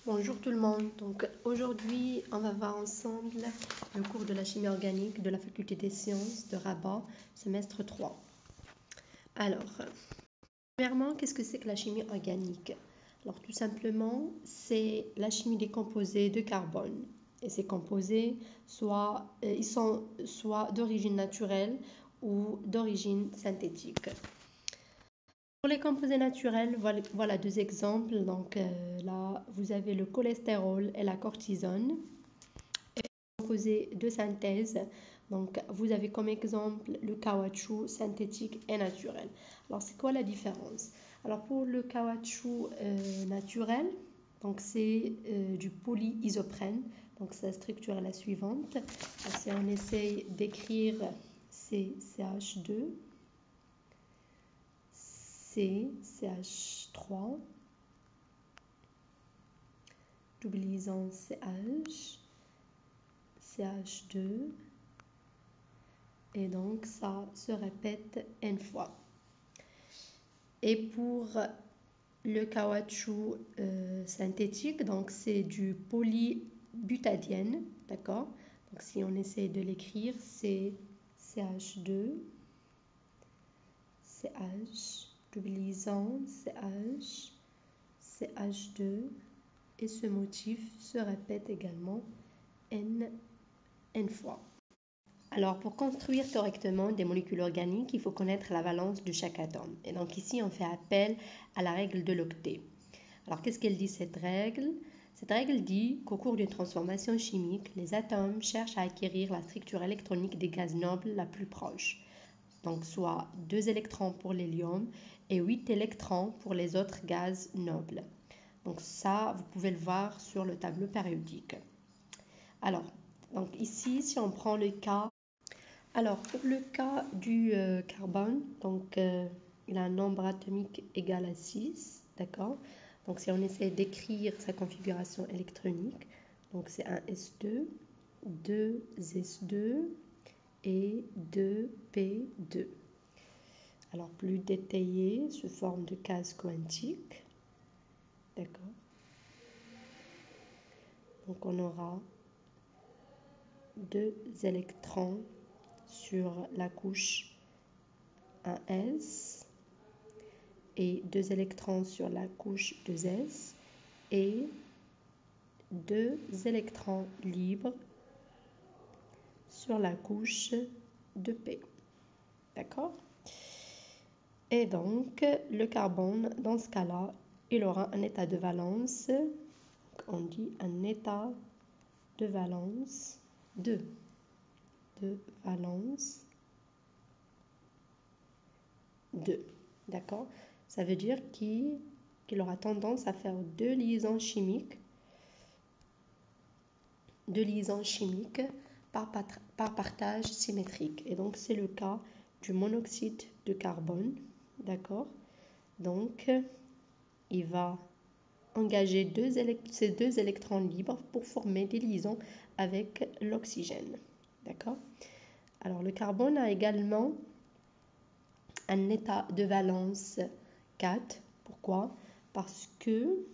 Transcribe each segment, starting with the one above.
Bonjour tout le monde, donc aujourd'hui on va voir ensemble le cours de la chimie organique de la faculté des sciences de Rabat, semestre 3. Alors, premièrement, qu'est-ce que c'est que la chimie organique? Alors tout simplement, c'est la chimie des composés de carbone. Et ces composés, ils sont soit d'origine naturelle ou d'origine synthétique. Pour les composés naturels, voilà deux exemples. Donc là, vous avez le cholestérol et la cortisone. Et les composés de synthèse, donc vous avez comme exemple le caoutchouc synthétique et naturel. Alors c'est quoi la différence? Alors pour le caoutchouc naturel, donc c'est du polyisoprène. Donc sa structure est la suivante. Alors, si on essaye d'écrire, c'est CH2. CH3, double liaison CH, CH2, et donc ça se répète n fois. Et pour le caoutchouc synthétique, donc c'est du polybutadiène, d'accord? Donc si on essaie de l'écrire, c'est CH2, CH, double liaison CH, CH2, et ce motif se répète également n fois. Alors pour construire correctement des molécules organiques, il faut connaître la valence de chaque atome. Et donc ici on fait appel à la règle de l'octet. Alors qu'est-ce qu'elle dit cette règle? Cette règle dit qu'au cours d'une transformation chimique, les atomes cherchent à acquérir la structure électronique des gaz nobles la plus proche. Donc soit 2 électrons pour l'hélium et 8 électrons pour les autres gaz nobles. Donc ça, vous pouvez le voir sur le tableau périodique. Alors, donc ici, si on prend le cas... Alors, pour le cas du carbone, donc il a un nombre atomique égal à 6, d'accord? Donc si on essaie d'écrire sa configuration électronique, donc c'est un S2, 2 S2 et 2 P2. Alors, plus détaillé, sous forme de case quantique, d'accord? Donc on aura 2 électrons sur la couche 1s et 2 électrons sur la couche 2s et 2 électrons libres sur la couche 2p. D'accord? Et donc le carbone, dans ce cas-là, il aura un état de valence, on dit un état de valence 2. De valence 2. D'accord? Ça veut dire qu'il aura tendance à faire deux liaisons chimiques par partage symétrique. Et donc, c'est le cas du monoxyde de carbone. D'accord? Donc, il va engager ces deux électrons libres pour former des liaisons avec l'oxygène. D'accord? Alors, le carbone a également un état de valence 4. Pourquoi? Parce que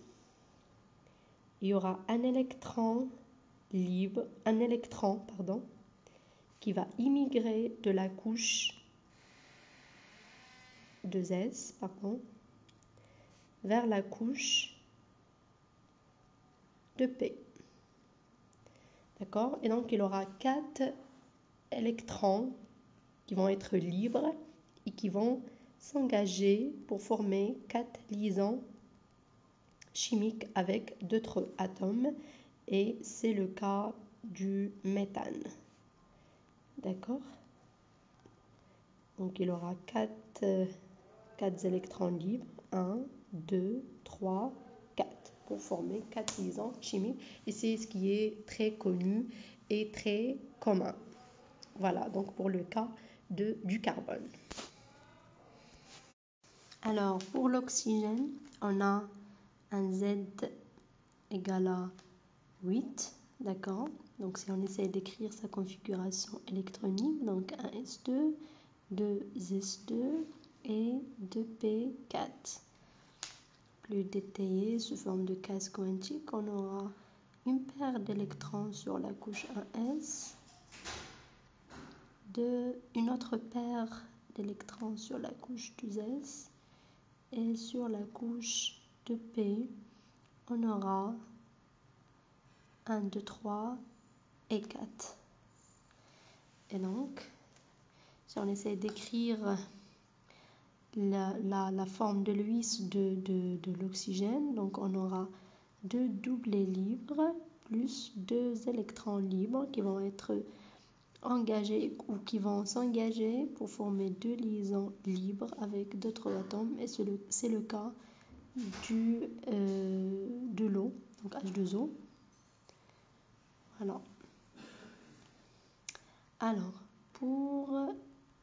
il y aura un électron qui va immigrer de la couche 2s, vers la couche de P. D'accord? Et donc il aura 4 électrons qui vont être libres et qui vont s'engager pour former 4 liaisons chimiques avec d'autres atomes, et c'est le cas du méthane. D'accord? Donc il aura 4 électrons libres, 1, 2, 3, 4, pour former 4 liaisons chimiques, et c'est ce qui est très connu et très commun. Voilà, donc pour le cas du carbone. Alors pour l'oxygène, on a un Z égale à 8, d'accord? Donc si on essaie d'écrire sa configuration électronique, donc un S2, 2 S2 et 2P4. plus détaillé sous forme de case quantique, on aura une paire d'électrons sur la couche 1s, une autre paire d'électrons sur la couche 2s, et sur la couche 2p, on aura 1, 2, 3 et 4. Et donc, si on essaie d'écrire la forme de Lewis de l'oxygène, donc on aura 2 doublés libres plus 2 électrons libres qui vont être engagés ou qui vont s'engager pour former 2 liaisons libres avec d'autres atomes, et c'est le cas de l'eau, donc H2O. Voilà. Alors, pour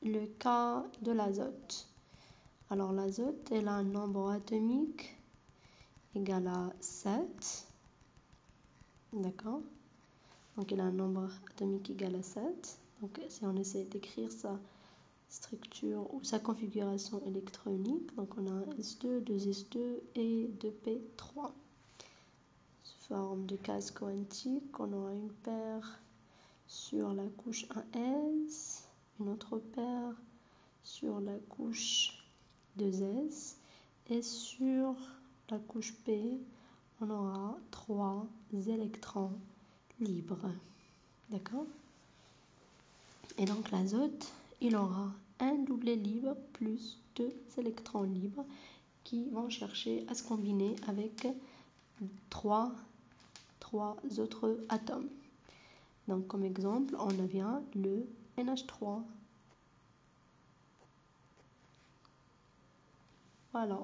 le cas de l'azote, alors l'azote, elle a un nombre atomique égal à 7, d'accord? Donc il a un nombre atomique égal à 7. Donc si on essaie d'écrire sa structure ou sa configuration électronique, donc on a un S2, 2S2 et 2P3. Sous forme de case quantique, on aura une paire sur la couche 1s, une autre paire sur la couche 2s, et sur la couche P, on aura 3 électrons libres. D'accord? Et donc l'azote, il aura un doublet libre plus 2 électrons libres qui vont chercher à se combiner avec 3 autres atomes. Donc comme exemple, on a bien le NH3. Voilà.